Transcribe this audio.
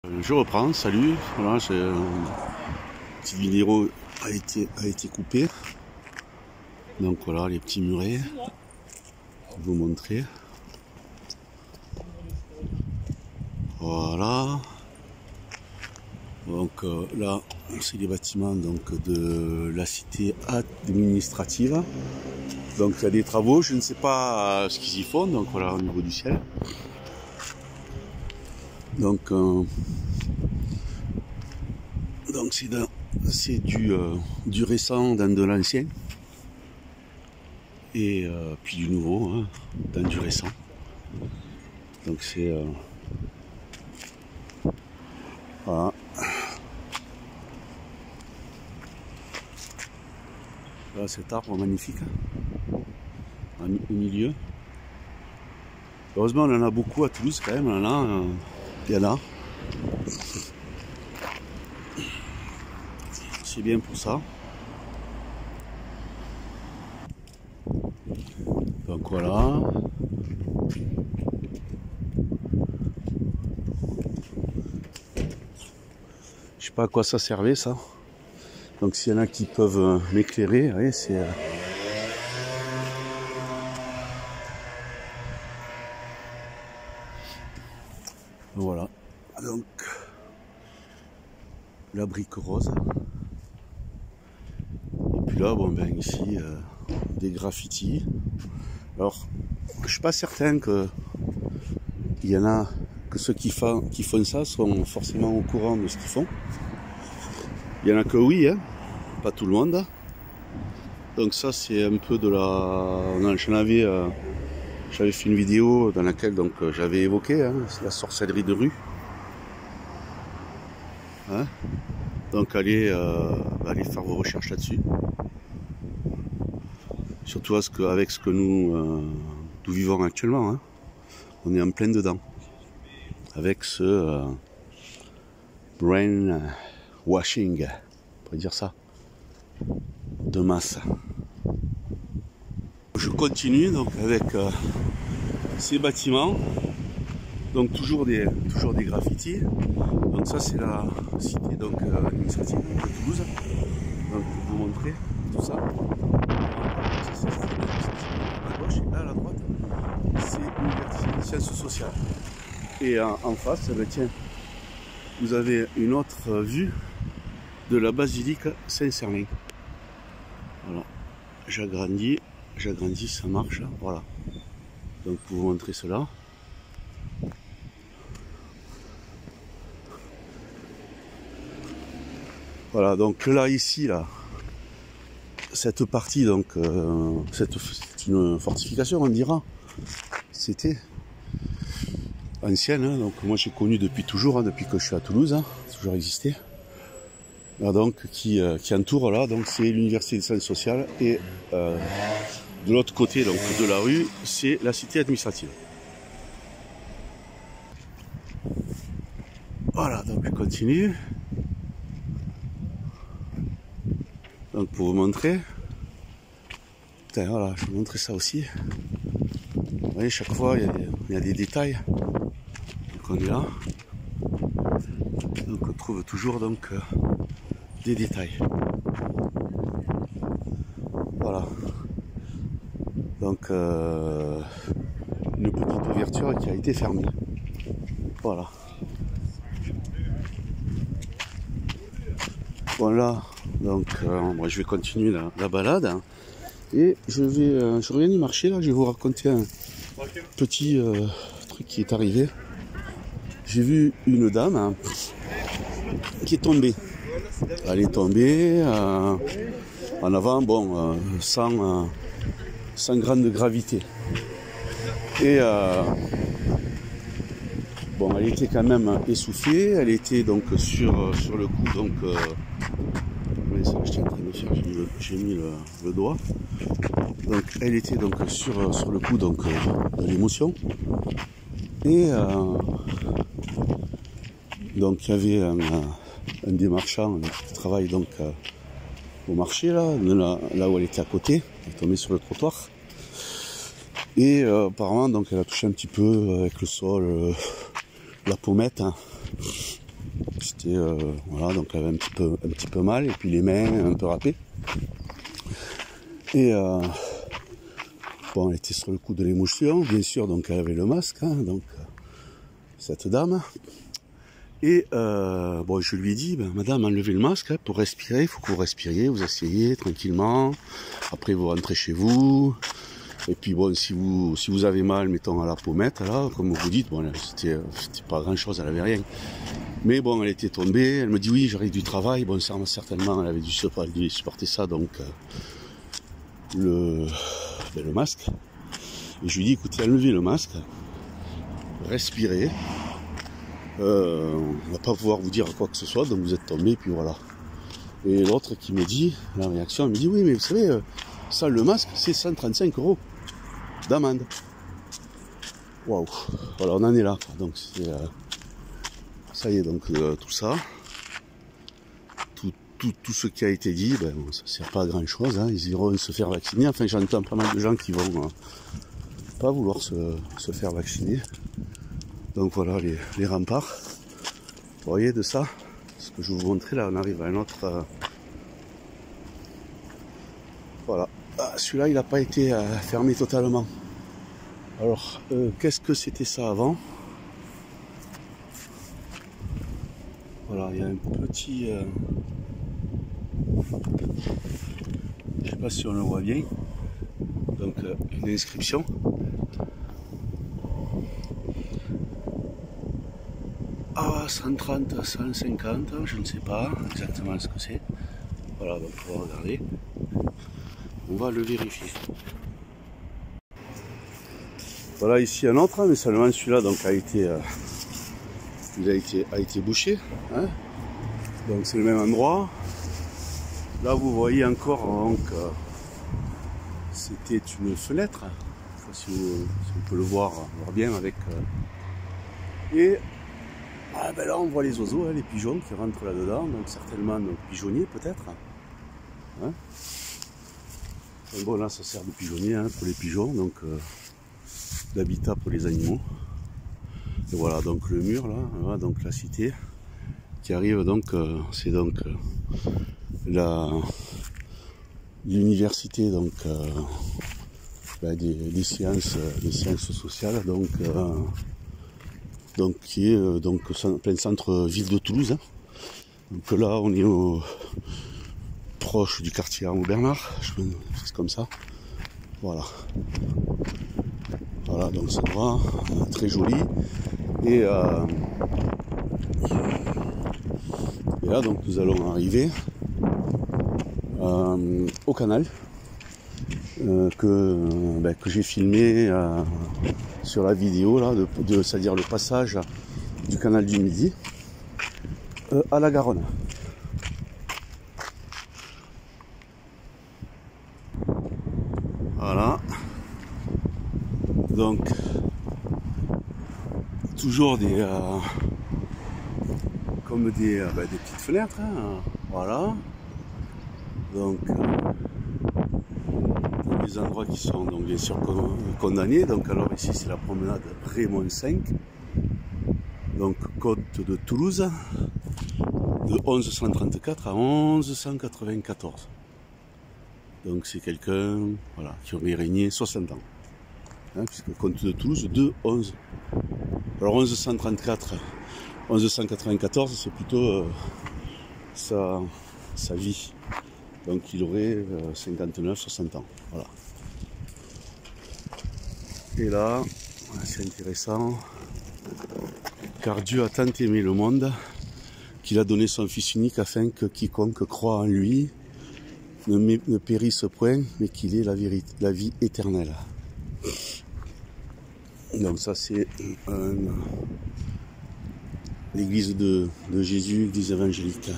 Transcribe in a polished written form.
Je reprends, salut, voilà, une petite vidéo a été coupée. Donc voilà les petits murets, je vais vous montrer. Voilà. Donc là, c'est les bâtiments donc, de la cité administrative. Donc il y a des travaux, je ne sais pas ce qu'ils y font, donc voilà au niveau du ciel. Donc c'est du récent dans de l'ancien. Et puis du nouveau, hein, dans du récent. Donc c'est... voilà. Là, cet arbre magnifique, hein, au milieu. Heureusement, on en a beaucoup à Toulouse quand même, il y en a. C'est bien pour ça. Donc voilà. Je sais pas à quoi ça servait ça. Donc s'il y en a qui peuvent m'éclairer, oui, c'est... Voilà. Donc la brique rose. Et puis là, bon ben ici, des graffitis. Alors, je suis pas certain que il y en a que ceux qui font ça sont forcément au courant de ce qu'ils font. Il y en a que oui, hein, pas tout le monde. Donc ça c'est un peu de la... J'avais fait une vidéo dans laquelle donc j'avais évoqué hein, la sorcellerie de rue. Hein, donc allez faire vos recherches là-dessus. Surtout avec ce que nous vivons actuellement. Hein. On est en plein dedans. Avec ce brain washing, on pourrait dire ça, de masse. Je continue donc avec ces bâtiments, donc toujours des graffitis. Donc ça c'est la cité donc administrative de Toulouse. Donc pour vous montrer tout ça. Ça c'est à gauche et là à la droite c'est l'université de sciences sociales. Et en face, ben tiens, vous avez une autre vue de la basilique Saint-Sernin. Voilà, j'agrandis, ça marche, voilà. Donc pour vous montrer cela. Voilà, donc là, ici, là, cette partie, donc, c'est une fortification, on dira. C'était ancienne, hein, donc moi j'ai connu depuis toujours, hein, depuis que je suis à Toulouse, hein, toujours existé. Là, donc qui entoure là, donc c'est l'université des sciences sociales et de l'autre côté donc de la rue, c'est la cité administrative. Voilà, donc je continue. Donc pour vous montrer, putain, voilà, je vais vous montrer ça aussi. Vous voyez, chaque fois il y a des détails. Donc on est là. Donc on trouve toujours donc des détails. Voilà. Donc une petite ouverture qui a été fermée. Voilà. Bon là, donc moi, je vais continuer la balade hein, et je reviens du marché là. Je vais vous raconter un petit truc qui est arrivé. J'ai vu une dame hein, qui est tombée. Elle est tombée en avant, bon, sans grande gravité. Et bon, elle était quand même essoufflée. Elle était donc sur le coup, donc ça, je suis en train de faire, j'ai mis le doigt. Donc elle était donc sur le coup donc de l'émotion. Et donc il y avait un des marchands qui travaille donc au marché là où elle était à côté, elle est tombée sur le trottoir. Et apparemment donc elle a touché un petit peu avec le sol la pommette. Hein. C'était voilà, donc elle avait un petit peu mal, et puis les mains un peu râpées. Et bon, elle était sur le coup de l'émotion, bien sûr, donc elle avait le masque, hein, donc cette dame. Et bon, je lui ai dit, ben, madame, enlevez le masque, hein, pour respirer, il faut que vous respiriez, vous asseyez tranquillement, après vous rentrez chez vous. Et puis bon, si vous avez mal, mettons à la pommette, là, comme vous dites, bon, c'était pas grand chose, elle avait rien. Mais bon, elle était tombée, elle me dit oui, j'arrive du travail, bon, certainement, elle avait dû supporter ça, donc le masque. Et je lui dis, écoutez, enlevez le masque, respirez, on va pas pouvoir vous dire quoi que ce soit, donc vous êtes tombé, puis voilà. Et l'autre qui me dit, la réaction, elle me dit, oui, mais vous savez, ça, le masque, c'est 135 € d'amende. Waouh, voilà, on en est là, donc c'est ça y est, donc tout ça, tout ce qui a été dit, ben, bon, ça sert pas à grand chose, hein, ils iront se faire vacciner. Enfin, j'entends pas mal de gens qui vont pas vouloir se faire vacciner. Donc voilà les remparts. Vous voyez de ça, ce que je vais vous montrer là, on arrive à un autre. Voilà, celui-là il n'a pas été fermé totalement. Alors, qu'est-ce que c'était ça avant? Voilà, il y a un petit... je sais pas si on le voit bien. Donc, une inscription. Ah, 130, 150, je ne sais pas exactement ce que c'est. Voilà, donc on va regarder. On va le vérifier. Voilà ici un autre, mais seulement celui-là donc a été bouché. Hein, donc c'est le même endroit. Là vous voyez encore donc c'était une fenêtre. Si on peut le voir bien avec. Et ben là on voit les oiseaux, hein, les pigeons qui rentrent là-dedans, donc certainement donc, pigeonniers peut-être. Hein, bon là ça sert de pigeonnier, hein, pour les pigeons, donc d'habitat pour les animaux. Et voilà donc le mur là, voilà, donc la cité qui arrive, donc c'est donc l'université donc des sciences sociales, donc qui est donc plein centre ville de Toulouse, hein. Donc là on est proche du quartier Arnaud Bernard, c'est comme ça. Voilà. Voilà, donc c'est endroit très joli. Et là donc nous allons arriver au canal que j'ai filmé sur la vidéo là, c'est-à-dire le passage du canal du Midi à la Garonne. Voilà. Donc toujours comme des petites fenêtres, hein, voilà. Donc des endroits qui sont donc bien sûr condamnés. Donc alors ici c'est la promenade Raymond V, donc côte de Toulouse, de 1134 à 1194. Donc c'est quelqu'un, voilà, qui aurait régné 60 ans. Hein, puisque comte de Toulouse de 11. Alors 1194, c'est plutôt sa vie. Donc il aurait 59-60 ans. Voilà. Et là, c'est intéressant, car Dieu a tant aimé le monde qu'il a donné son Fils unique afin que quiconque croit en lui ne périsse point, mais qu'il ait la vie éternelle. Donc ça c'est l'église de Jésus, l'église évangélique.